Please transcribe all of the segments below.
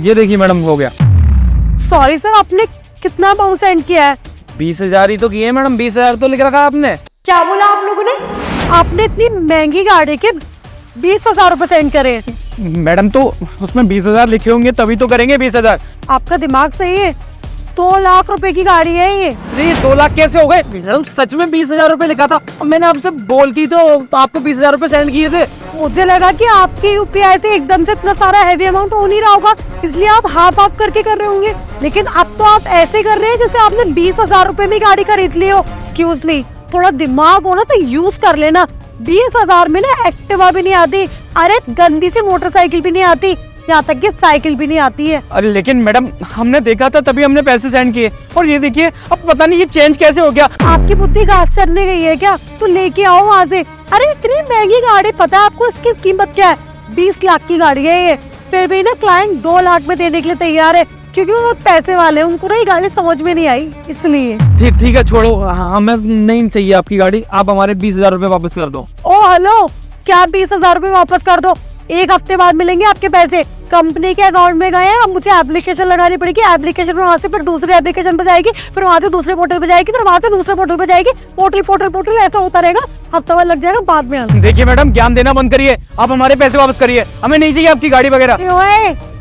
ये देखिए मैडम, हो गया। सॉरी सर, आपने कितना अमाउंट सेंड किया है? 20,000 ही तो किए मैडम, 20,000 तो लिख रखा है आपने। क्या बोला आप लोगों ने? आपने इतनी महंगी गाड़ी के 20,000 रुपए सेंड करे? मैडम तो उसमें 20,000 लिखे होंगे तभी तो करेंगे 20,000। आपका दिमाग सही है? 2 लाख रुपए की गाड़ी है ये। अरे 2 लाख कैसे हो गए मैडम? सच में 20,000 रुपए लिखा था। मैंने आपसे बोल की तो आपको 20,000 रुपए सेंड किए थे। मुझे लगा कि आपके यूपीआई से एकदम से इतना सारा हैवी अमाउंट हो नहीं रहा होगा, इसलिए आप हाफ हाफ करके कर रहे होंगे। लेकिन अब तो आप ऐसे कर रहे हैं जैसे आपने 20,000 रुपए में गाड़ी खरीद ली हो। एक्सक्यूज मी, थोड़ा दिमाग हो ना तो यूज कर लेना। 20,000 में ना एक्टिवा भी नहीं आती, अरे गंदी सी मोटरसाइकिल भी नहीं आती, यहाँ तक कि साइकिल भी नहीं आती है। अरे लेकिन मैडम हमने देखा था तभी हमने पैसे सेंड किए, और ये देखिए अब पता नहीं ये चेंज कैसे हो गया। आपकी बुद्धि घास चरने गई है क्या? तो लेके आओ वहाँ से। अरे इतनी महंगी गाड़ी, पता है आपको इसकी कीमत क्या है? 20 लाख की गाड़ी है ये। फिर भी ना क्लाइंट 2 लाख में देने के लिए तैयार है, क्योंकि वो पैसे वाले हैं, उनको ना ये गाड़ी समझ में नहीं आई इसलिए। ठीक है छोड़ो, हमें नहीं चाहिए आपकी गाड़ी, आप हमारे 20,000 रुपए वापस कर दो। ओ हेलो, क्या 20,000 रुपए वापस कर दो? 1 हफ्ते बाद मिलेंगे आपके पैसे। कंपनी के अकाउंट में गए, अब मुझे एप्लीकेशन लगानी पड़ेगी, एप्लीकेशन वहाँ से फिर दूसरे एप्लीकेशन पे जाएगी, फिर वहाँ से दूसरे पोर्टल पे जाएगी, फिर वहाँ से दूसरे पोर्टल पे जाएगी, पोर्टल ऐसा होता रहेगा, हफ्ता भर लग जाएगा बाद में आना। देखिए मैडम, ज्ञान देना बंद करिए, आप हमारे पैसे वापस करिए, हमें नहीं चाहिए आपकी गाड़ी वगैरह।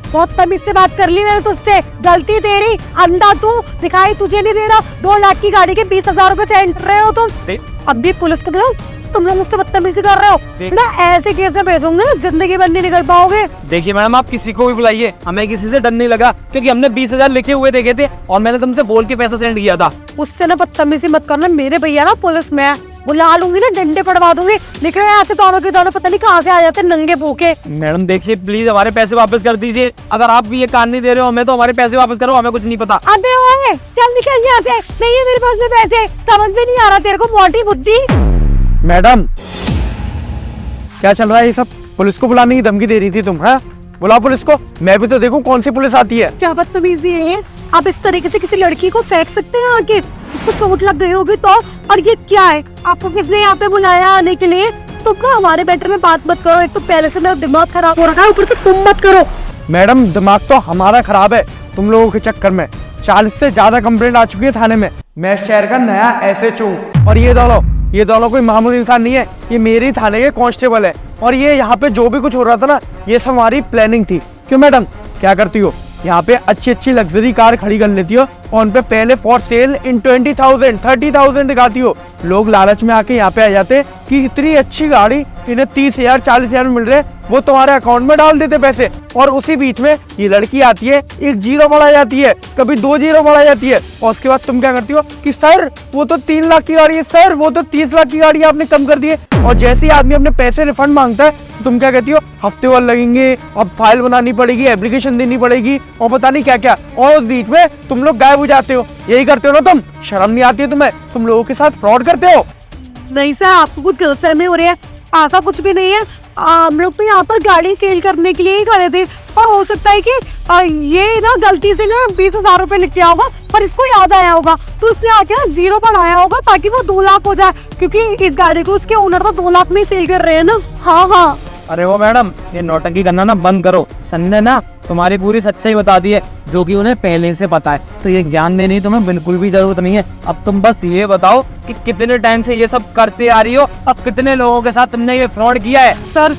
बहुत तमीज से बात कर ली मैंने तुझसे, गलती तेरी, अंधा तू, दिखाई तुझे नहीं दे रहा। 2 लाख की गाड़ी के 20,000 रुपए सेंड कर रहे हो तुम। अब भी पुलिस को बताओ तुम लोग मुझसे बदतमीजी कर रहे हो ना, ऐसे केस में भेजूंगा ना, जिंदगी भर नहीं निकल पाओगे। देखिए मैडम, आप किसी को भी बुलाइए, हमें किसी से डर नहीं लगा, क्योंकि हमने 20,000 लिखे हुए देखे थे और मैंने तुमसे बोल के पैसा सेंड किया था। उससे ना बदतमीजी मत करना, मेरे भैया ना पुलिस में है, बुला लूंगी ना, डंडे पड़वा दूंगी। निकले यहाँ से दोनों के दोनों, पता नहीं कहाँ से आ जाते नंगे भूखे। मैडम देखिए प्लीज हमारे पैसे वापस कर दीजिए, अगर आप भी ये कान नहीं दे रहे हो हमें तो हमारे पैसे वापस करो, हमें कुछ नहीं पता। अबे ओए, चल निकल यहाँ से, नहीं है मेरे पास में पैसे, समझ में नहीं आ रहा तेरे को मोटी बुद्धि। मैडम क्या चल रहा है ये सब? पुलिस को बुलाने की धमकी दे रही थी तुम? हाँ बुलाओ पुलिस को, मैं भी तो देखूं कौन सी पुलिस आती है। क्या बदतमीजी है? आप इस तरीके से किसी लड़की को फेंक सकते हैं आगे? उसको चोट लग गई होगी तो। और ये क्या है, आपको किसने यहाँ पे बुलाया आने के लिए? तुम ना हमारे बेटर में बात मत करो, एक तो पहले से मेरा दिमाग खराब हो रखा है, ऊपर से तुम मत करो। मैडम दिमाग तो हमारा खराब है तुम लोगों के चक्कर में। 40 से ज्यादा कंप्लेंट आ चुकी है थाने में। मैं शहर का नया SHO हूँ, और ये दोनों कोई मामूली इंसान नहीं है, ये मेरी थाने के कांस्टेबल है। और ये यहाँ पे जो भी कुछ हो रहा था ना, ये सब हमारी प्लानिंग थी। क्यों मैडम, क्या करती हो? यहाँ पे अच्छी लग्जरी कार खड़ी कर लेती हो और उन पे पहले फॉर सेल इन 20,000 30,000 दिखाती हो। लोग लालच में आके यहाँ पे आ जाते कि इतनी अच्छी गाड़ी इन्हें 30,000 40,000 में मिल रहे, वो तुम्हारे अकाउंट में डाल देते पैसे। और उसी बीच में ये लड़की आती है, एक 0 बढ़ा जाती है, कभी 2 0 बढ़ा जाती है, और उसके बाद तुम क्या करती हो कि सर वो तो 3 लाख की गाड़ी है, सर वो तो 30 लाख की गाड़ी आपने कम कर दी है। और जैसे ही आदमी अपने पैसे रिफंड मांगता है तुम क्या कहती हो, हफ्ते भर लगेंगे, अब फाइल बनानी पड़ेगी, एप्लीकेशन देनी पड़ेगी, और पता नहीं क्या क्या, और उस बीच में तुम लोग गायब हो जाते हो। यही करते हो ना तुम? शर्म नहीं आती है तुम्हें? तुम लोगों के साथ फ्रॉड करते हो। नहीं सर, आपको कुछ गलतफहमी हो रही है, ऐसा कुछ भी नहीं है। हम लोग तो यहाँ पर गाड़ी सेल करने के लिए ही खड़े थे, और हो सकता है कि ये ना गलती से ना 20,000 रुपए लिख दिया होगा, पर इसको याद आया होगा तो उसने आके ना 0 बढ़ाया होगा ताकि वो 2 लाख हो जाए, क्योंकि इस गाड़ी को उसके ओनर तो 2 लाख में ही सेल कर रहे हैं ना। हाँ। अरे वो मैडम, ये नौटंकी करना ना बंद करो। सन ने ना तुम्हारी पूरी सच्चाई बता दी है, जो कि उन्हें पहले से पता है, तो ये ज्ञान देने की तुम्हें बिल्कुल भी जरूरत नहीं है। अब तुम बस ये बताओ कि कितने टाइम से ये सब करते आ रही हो, अब कितने लोगों के साथ तुमने ये फ्रॉड किया है? सर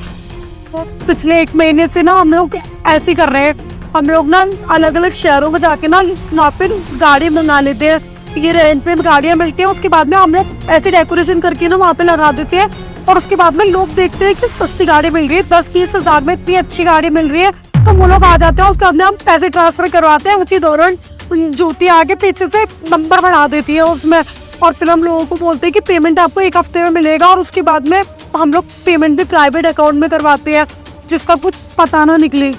पिछले 1 महीने से ना हम लोग ऐसे कर रहे हैं, हम लोग ना अलग अलग शहरों में जाके ना वहाँ पे गाड़ी मंगा लेते हैं, ये रेंट पे गाड़ियाँ मिलती है, उसके बाद में हम लोग ऐसे डेकोरेशन करके ना वहाँ पे लगा देते हैं, और उसके बाद में लोग देखते हैं कि सस्ती गाड़ी मिल रही है, 10-20 हजार में इतनी अच्छी गाड़ी मिल रही है, तो वो लोग आ जाते हैं, उसके बाद हम पैसे ट्रांसफर करवाते हैं। उसी दौरान जूती आगे पीछे से नंबर बढ़ा देती है उसमें, और फिर हम लोगों को बोलते हैं कि पेमेंट आपको 1 हफ्ते में मिलेगा, और उसके बाद में हम लोग पेमेंट भी प्राइवेट अकाउंट में करवाते हैं, जिसका कुछ पता ना निकले।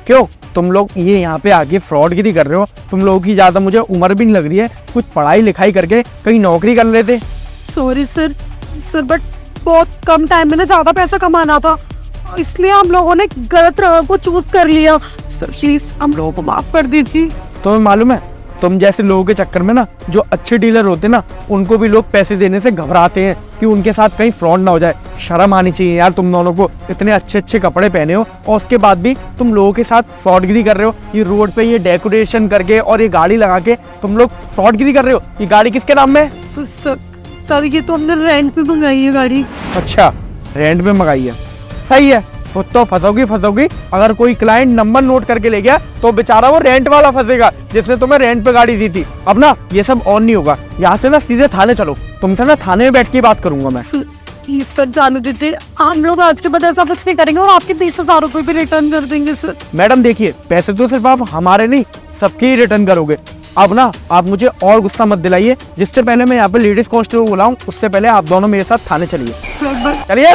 क्यों तुम लोग ये यहाँ पे आके फ्रॉडगिरी कर रहे हो? तुम लोगों की ज्यादा मुझे उम्र भी नहीं लग रही है, कुछ पढ़ाई लिखाई करके कहीं नौकरी कर लेते। सॉरी सर बट बहुत कम टाइम में ना ज्यादा पैसा कमाना था, इसलिए हम लोगों ने गलत राह को चूज कर लिया। सर प्लीज हम लोगों को माफ कर दीजिए। तुम्हें मालूम है तुम जैसे लोगों के चक्कर में ना जो अच्छे डीलर होते हैं ना उनको भी लोग पैसे देने से घबराते हैं कि उनके साथ कहीं फ्रॉड ना हो जाए। शर्म आनी चाहिए यार तुम दोनों को, इतने अच्छे अच्छे कपड़े पहने हो और उसके बाद भी तुम लोगों के साथ फ्रॉडगिरी कर रहे हो। ये रोड पे ये डेकोरेशन करके और ये गाड़ी लगा के तुम लोग फ्रॉडगिरी कर रहे हो। ये गाड़ी किसके नाम में है? सर ये तो हमने रेंट पे मंगाई है गाड़ी। अच्छा, रेंट पे मंगाई है, सही है। खुद तो फंसोगी। अगर कोई क्लाइंट नंबर नोट करके ले गया तो बेचारा वो रेंट वाला फंसेगा जिसने तुम्हें रेंट पे गाड़ी दी थी। अब ना ये सब ऑन नहीं होगा, यहाँ से ना सीधे थाने चलो। तुमसे ना थाने में बैठ के बात करूंगा मैं। सर जाने दीजिए, हम लोग आज के बाद ऐसा कुछ नहीं करेंगे और आपके 20,000 रुपए भी रिटर्न कर देंगे सर। मैडम देखिए, पैसे तो सिर्फ आप हमारे नहीं सबके ही रिटर्न करोगे। अब ना आप मुझे और गुस्सा मत दिलाइए। जिससे पहले मैं यहाँ पे लेडीज कांस्टेबल बुलाऊं उससे पहले आप दोनों मेरे साथ थाने चलिए। चलिए।